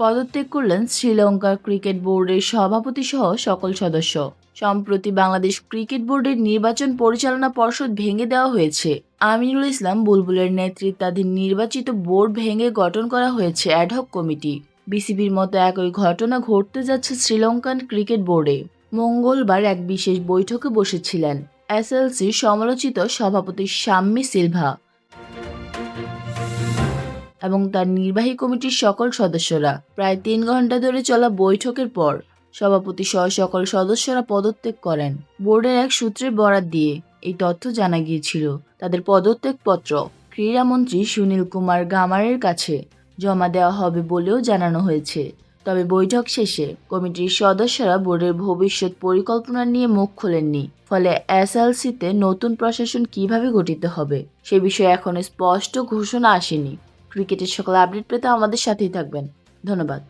পদত্যাগ করলেন শ্রীলঙ্কা ক্রিকেট বোর্ডের সভাপতি সহ সকল সদস্য। সম্প্রতি বাংলাদেশ ক্রিকেট বোর্ডের নির্বাচন পরিচালনা পর্ষদ ভেঙে দেওয়া হয়েছে। আমিনুল ইসলাম বুলবুলের নেতৃত্বাধীন নির্বাচিত বোর্ড ভেঙে গঠন করা হয়েছে অ্যাডহক কমিটি। বিসিবির মতো একই ঘটনা ঘটতে যাচ্ছে শ্রীলঙ্কান ক্রিকেট বোর্ডে। মঙ্গলবার এক বিশেষ বৈঠকে বসেছিলেন এসএলসির সমালোচিত সভাপতি শাম্মী সিলভা এবং তার নির্বাহী কমিটির সকল সদস্যরা। প্রায় 3 ঘন্টা ধরে চলা বৈঠকের পর সভাপতি সহ সকল সদস্যরা পদত্যাগ করেন। বোর্ডের এক সূত্রের বরাত দিয়ে এই তথ্য জানা গিয়েছিল। তাদের পদত্যাগপত্র ক্রীড়ামন্ত্রী সুনীল কুমার গামারের কাছে জমা দেওয়া হবে বলেও জানানো হয়েছে। তবে বৈঠক শেষে কমিটির সদস্যরা বোর্ডের ভবিষ্যৎ পরিকল্পনা নিয়ে মুখ খোলেননি। ফলে এসএলসিতে নতুন প্রশাসন কিভাবে গঠিত হবে সে বিষয়ে এখনো স্পষ্ট ঘোষণা আসেনি। ক্রিকেটের সকল আপডেট পেতে আমাদের সাথেই থাকবেন। ধন্যবাদ।